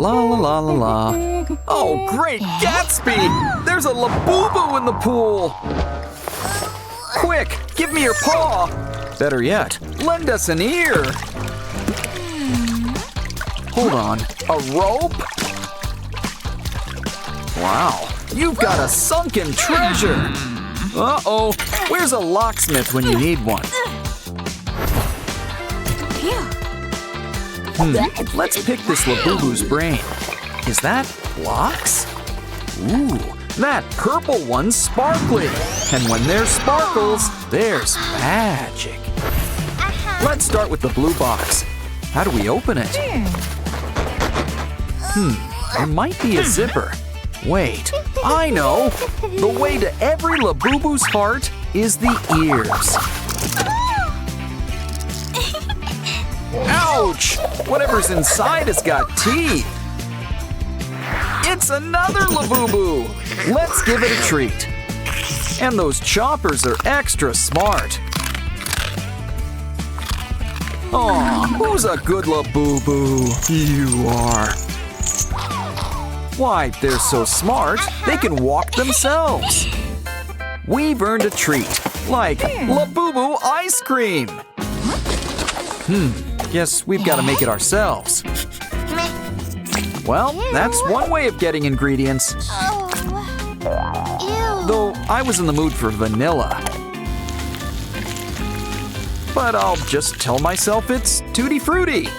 La la la la la. Oh, great Gatsby! There's a Labubu in the pool! Quick, give me your paw! Better yet, lend us an ear! Hold on, a rope? Wow, you've got a sunken treasure! Uh-oh, where's a locksmith when you need one? Let's pick this Labubu's brain. Is that locks? Ooh, that purple one's sparkly. And when there's sparkles, there's magic. Let's start with the blue box. How do we open it? There might be a zipper. Wait, I know! The way to every Labubu's heart is the ears. Ouch! Whatever's inside has got teeth. It's another Labubu! Let's give it a treat. And those choppers are extra smart. Aw, who's a good Labubu? You are. Why, they're so smart, they can walk themselves. We've earned a treat, like Labubu ice cream. Guess we've got to make it ourselves. Well, that's one way of getting ingredients. Though I was in the mood for vanilla. But I'll just tell myself it's tutti frutti.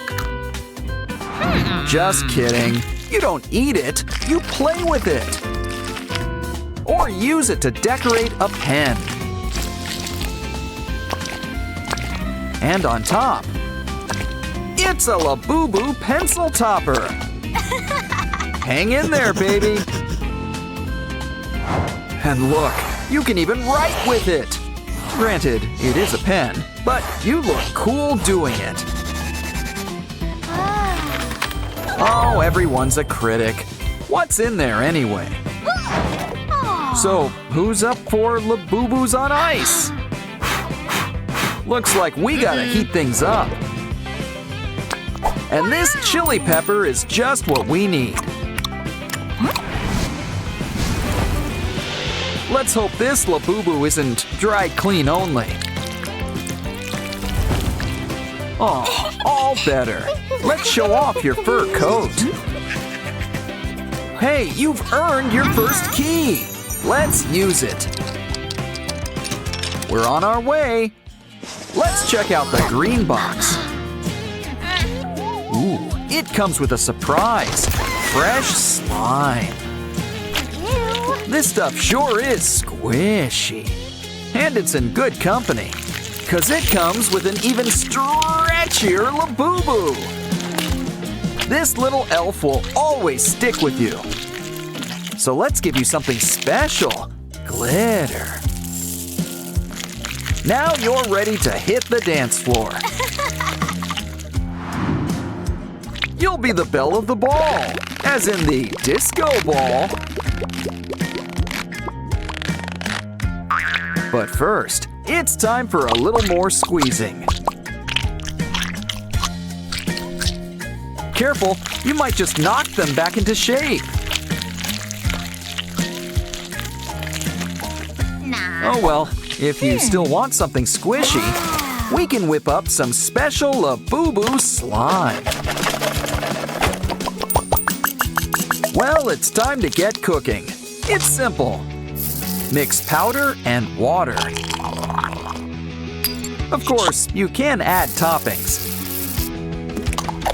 Just kidding. You don't eat it, you play with it. Or use it to decorate a pen. And on top, it's a Labubu pencil topper. Hang in there, baby. And look, you can even write with it. Granted, it is a pen, but you look cool doing it. Oh, everyone's a critic. What's in there anyway? So, who's up for Labubus on ice? Looks like we gotta heat things up. And this chili pepper is just what we need. Let's hope this Labubu isn't dry clean only. Oh, all better. Let's show off your fur coat. Hey, you've earned your first key. Let's use it. We're on our way. Let's check out the green box. Ooh, it comes with a surprise. Fresh slime. This stuff sure is squishy. And it's in good company, because it comes with an even stretchier Labubu. This little elf will always stick with you. So let's give you something special. Glitter. Now you're ready to hit the dance floor. You'll be the belle of the ball, as in the disco ball. But first, it's time for a little more squeezing. Careful, you might just knock them back into shape. Oh well, if you still want something squishy, we can whip up some special Labubu slime. Well, it's time to get cooking. It's simple. Mix powder and water. Of course, you can add toppings.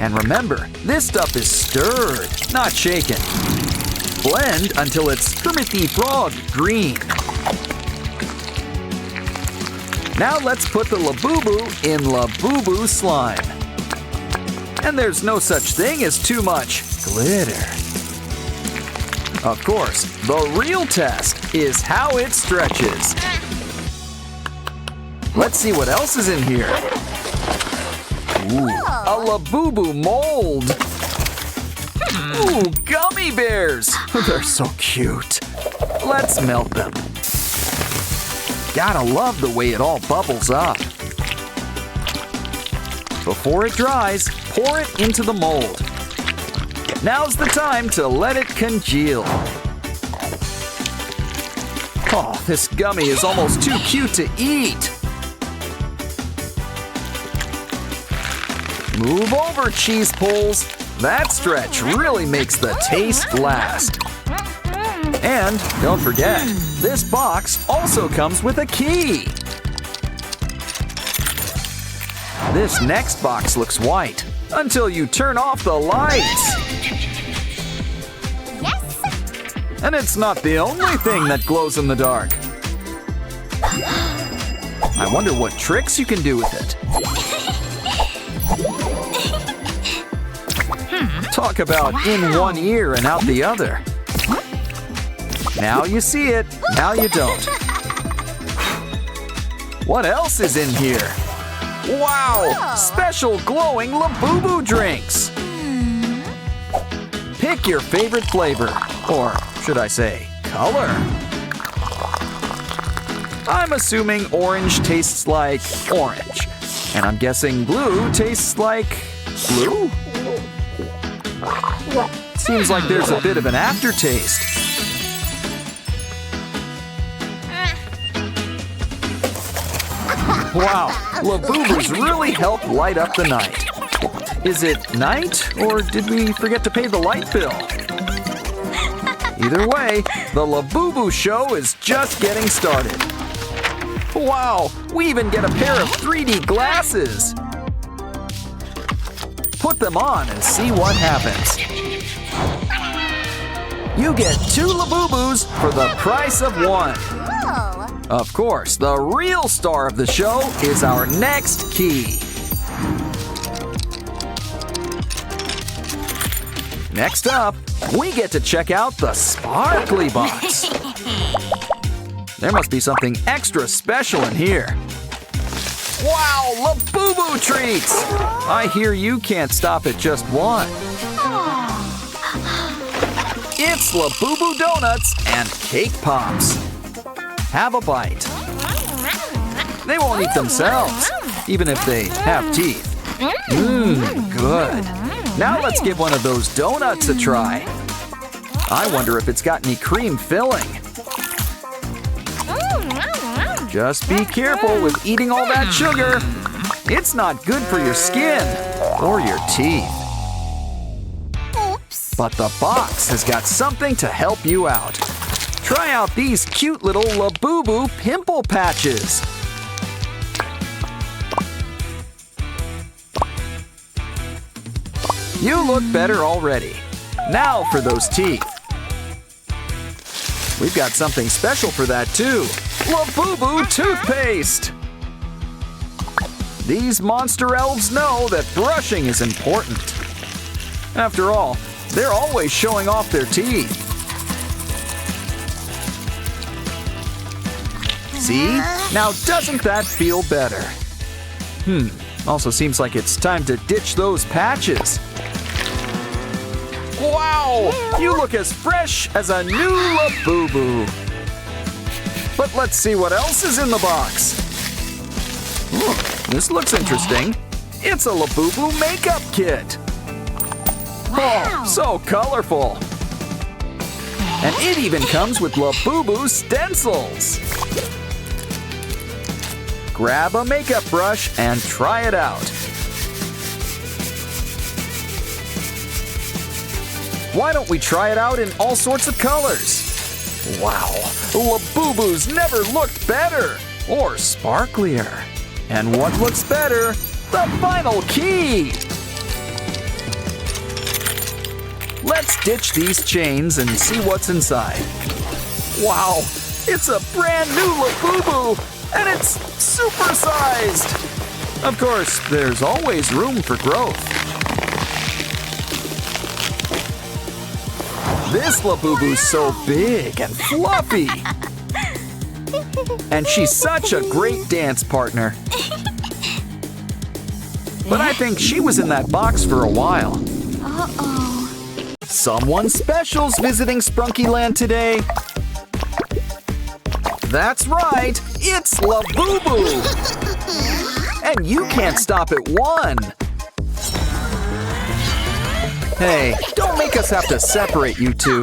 And remember, this stuff is stirred, not shaken. Blend until it's Kermit Frog green. Now let's put the Labubu in Labubu slime. And there's no such thing as too much glitter. Of course, the real test is how it stretches. Let's see what else is in here. Ooh, a Labubu mold. Ooh, gummy bears. They're so cute. Let's melt them. Gotta love the way it all bubbles up. Before it dries, pour it into the mold. Now's the time to let it congeal. Oh, this gummy is almost too cute to eat. Move over, cheese pulls. That stretch really makes the taste last. And don't forget, this box also comes with a key. This next box looks white until you turn off the lights. Yes! And it's not the only thing that glows in the dark. I wonder what tricks you can do with it. Talk about in one ear and out the other. Now you see it, now you don't. What else is in here? Wow! Special glowing Labubu drinks! Pick your favorite flavor, or should I say, color. I'm assuming orange tastes like orange, and I'm guessing blue tastes like blue? Seems like there's a bit of an aftertaste. Wow, Labubus really help light up the night. Is it night, or did we forget to pay the light bill? Either way, the Labubu show is just getting started. Wow, we even get a pair of 3D glasses. Put them on and see what happens. You get 2 Labubus for the price of 1. Of course, the real star of the show is our next key. Next up, we get to check out the sparkly box. There must be something extra special in here. Wow, Labubu treats! I hear you can't stop at just one. It's Labubu donuts and cake pops. Have a bite. They won't eat themselves, even if they have teeth. Good. Now let's give one of those donuts a try. I wonder if it's got any cream filling. Just be careful with eating all that sugar. It's not good for your skin or your teeth. Oops. But the box has got something to help you out. Try out these cute little Labubu pimple patches. You look better already. Now for those teeth. We've got something special for that too. Labubu toothpaste! These monster elves know that brushing is important. After all, they're always showing off their teeth. See? Now doesn't that feel better? Also seems like it's time to ditch those patches. Wow! You look as fresh as a new Labubu. But let's see what else is in the box. Ooh, this looks interesting. It's a Labubu makeup kit. Oh, so colorful. And it even comes with Labubu stencils. Grab a makeup brush and try it out. Why don't we try it out in all sorts of colors? Wow, Labubus never looked better or sparklier. And what looks better? The final key! Let's ditch these chains and see what's inside. Wow, it's a brand new Labubu, and it's supersized! Of course, there's always room for growth. This Labubu's so big and fluffy. And she's such a great dance partner. But I think she was in that box for a while. Uh-oh. Someone special's visiting Sprunkyland today. That's right, it's Labubu. And you can't stop at one. Hey, don't make us have to separate you two.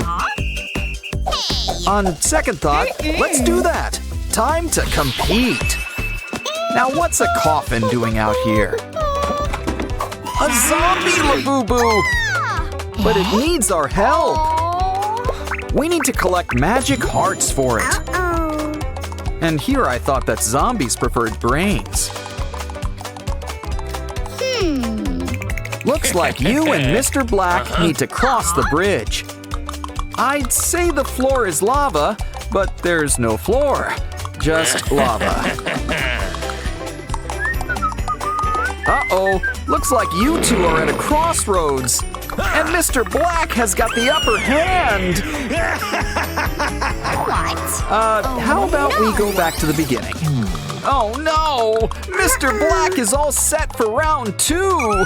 On second thought, let's do that. Time to compete. Now what's a coffin doing out here? A zombie, Labubu! But it needs our help. We need to collect magic hearts for it. And here I thought that zombies preferred brains. Looks like you and Mr. Black need to cross the bridge. I'd say the floor is lava, but there's no floor. Just lava. Uh-oh, looks like you two are at a crossroads. And Mr. Black has got the upper hand. What? How about we go back to the beginning? Oh no! Mr. Black is all set for round 2.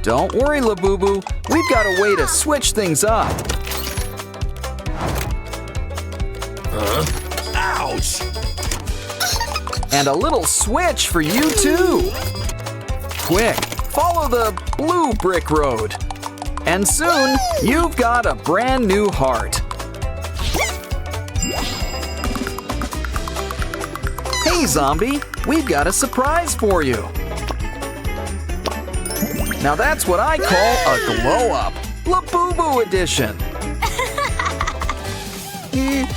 Don't worry, Labubu. We've got a way to switch things up. Ouch! And a little switch for you too. Quick, follow the blue brick road. And soon, you've got a brand new heart. Hey, zombie, we've got a surprise for you. Now that's what I call a glow-up. Labubu edition.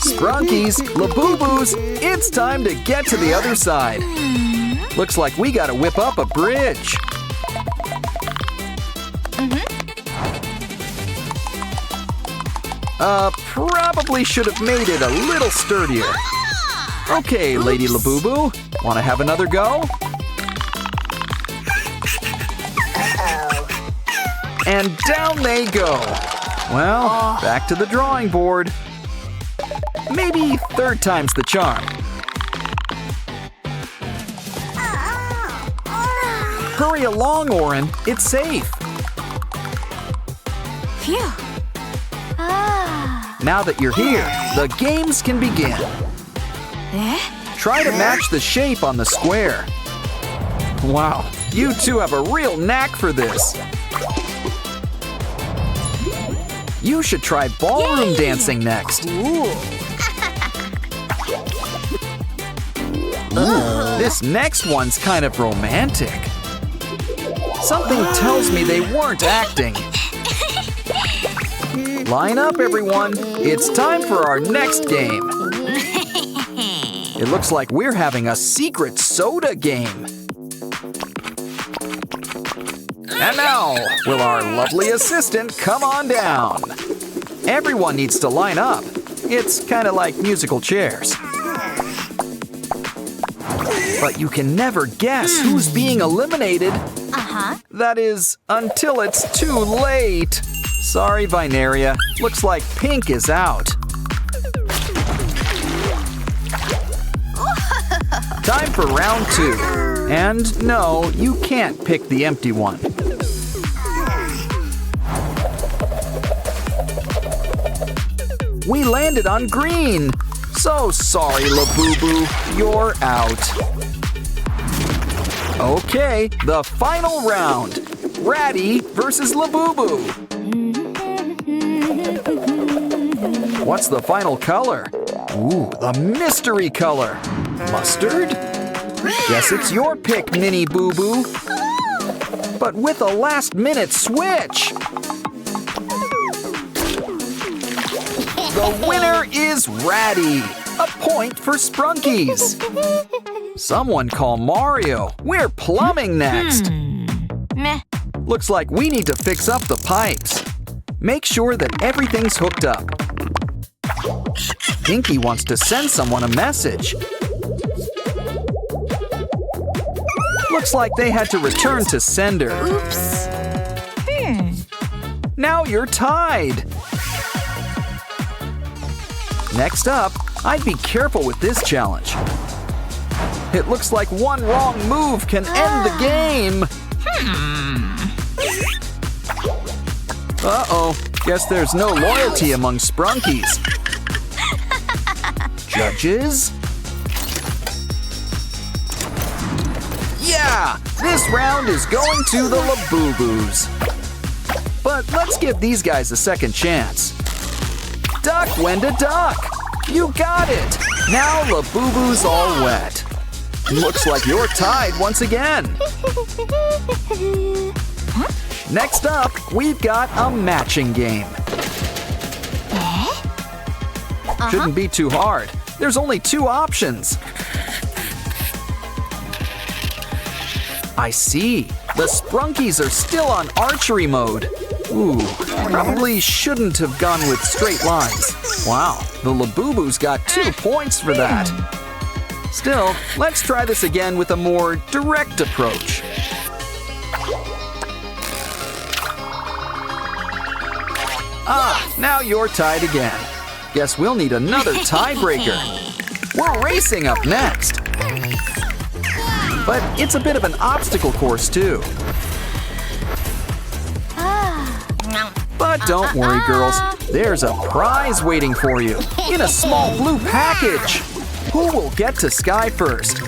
Sprunkies, Labubus, it's time to get to the other side. Looks like we gotta whip up a bridge. Probably should have made it a little sturdier. Okay, Lady Labubu, wanna have another go? And down they go. Well, back to the drawing board. Maybe third time's the charm. Hurry along, Oren. It's safe. Phew. Now that you're here, the games can begin. Try to match the shape on the square. Wow, you two have a real knack for this. You should try ballroom dancing next. Ooh, this next one's kind of romantic. Something tells me they weren't acting. Line up, everyone. It's time for our next game. It looks like we're having a secret soda game. And now, will our lovely assistant come on down? Everyone needs to line up. It's kind of like musical chairs. But you can never guess who's being eliminated. That is, until it's too late. Sorry, Vinaria. Looks like pink is out. Time for round 2. And no, you can't pick the empty one. We landed on green. So sorry, Labubu. You're out. Okay, the final round. Ratty versus Labubu. What's the final color? Ooh, the mystery color. Mustard? Guess it's your pick, Mini Boo Boo. But with a last-minute switch. The winner is Ratty. A point for Sprunkies. Someone call Mario. We're plumbing next. Meh. Looks like we need to fix up the pipes. Make sure that everything's hooked up. Pinky wants to send someone a message. Looks like they had to return to sender. Oops. Now you're tied. Next up, I'd be careful with this challenge. It looks like one wrong move can end the game. Uh-oh, guess there's no loyalty among Sprunkies. Judges? Yeah, this round is going to the Labubus. But let's give these guys a second chance. Duck, Wenda, duck! You got it! Now Labubu's all wet. Looks like you're tied once again. Next up, we've got a matching game. Shouldn't be too hard. There's only 2 options. I see. The Sprunkies are still on archery mode. Ooh, probably shouldn't have gone with straight lines. Wow, the Labubu's got 2 points for that. Still, let's try this again with a more direct approach. Ah, now you're tied again. Guess we'll need another tiebreaker. We're racing up next. But it's a bit of an obstacle course too. But don't worry, girls. There's a prize waiting for you in a small blue package. Who will get to sky first?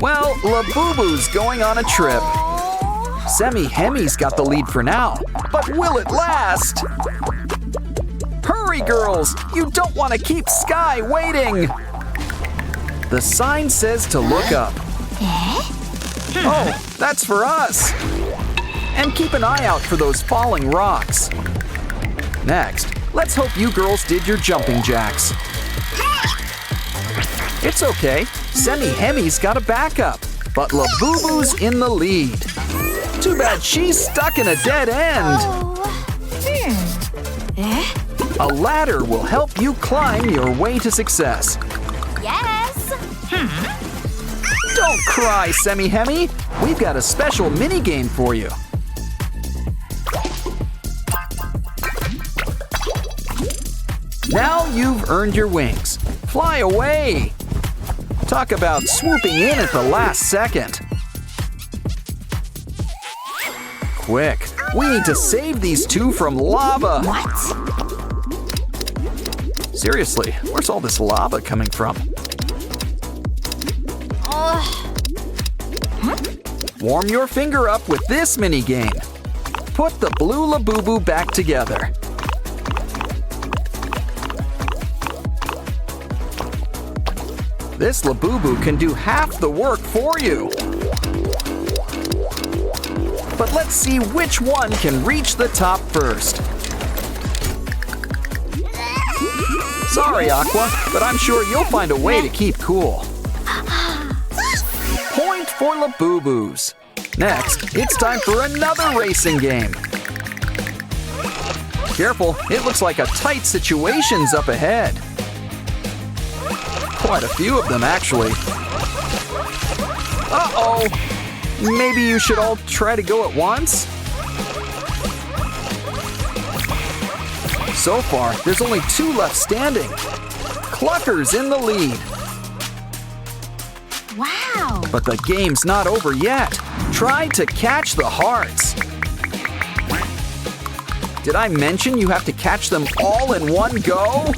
Well, Labubu's going on a trip. Semi-Hemi's got the lead for now, but will it last? Hurry, girls! You don't want to keep Sky waiting! The sign says to look up. Oh, that's for us! And keep an eye out for those falling rocks. Next, let's hope you girls did your jumping jacks. It's okay, Semi-Hemi's got a backup, but Labubu's in the lead. Too bad she's stuck in a dead end. A ladder will help you climb your way to success. Yes. Don't cry, Semi-Hemi. We've got a special mini-game for you. Now you've earned your wings. Fly away. Talk about swooping in at the last second. Quick, we need to save these 2 from lava. What? Seriously, where's all this lava coming from? Warm your finger up with this mini game. Put the blue Labubu back together. This Labubu can do half the work for you. But let's see which one can reach the top first. Sorry, Aqua, but I'm sure you'll find a way to keep cool. Point for Labubus. Next, it's time for another racing game. Careful, it looks like a tight situation's up ahead. Quite a few of them, actually. Uh-oh! Maybe you should all try to go at once? So far, there's only 2 left standing. Clucker's in the lead. Wow. But the game's not over yet. Try to catch the hearts. Did I mention you have to catch them all in one go?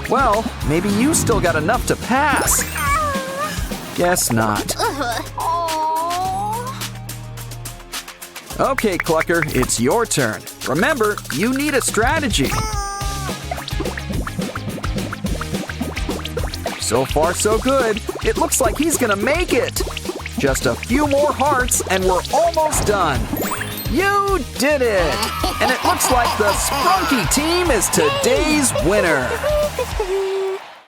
Well, maybe you still got enough to pass. Guess not. Okay, Clucker, it's your turn. Remember, you need a strategy. So far, so good. It looks like he's gonna make it. Just a few more hearts and we're almost done. You did it! And it looks like the Sprunky team is today's winner.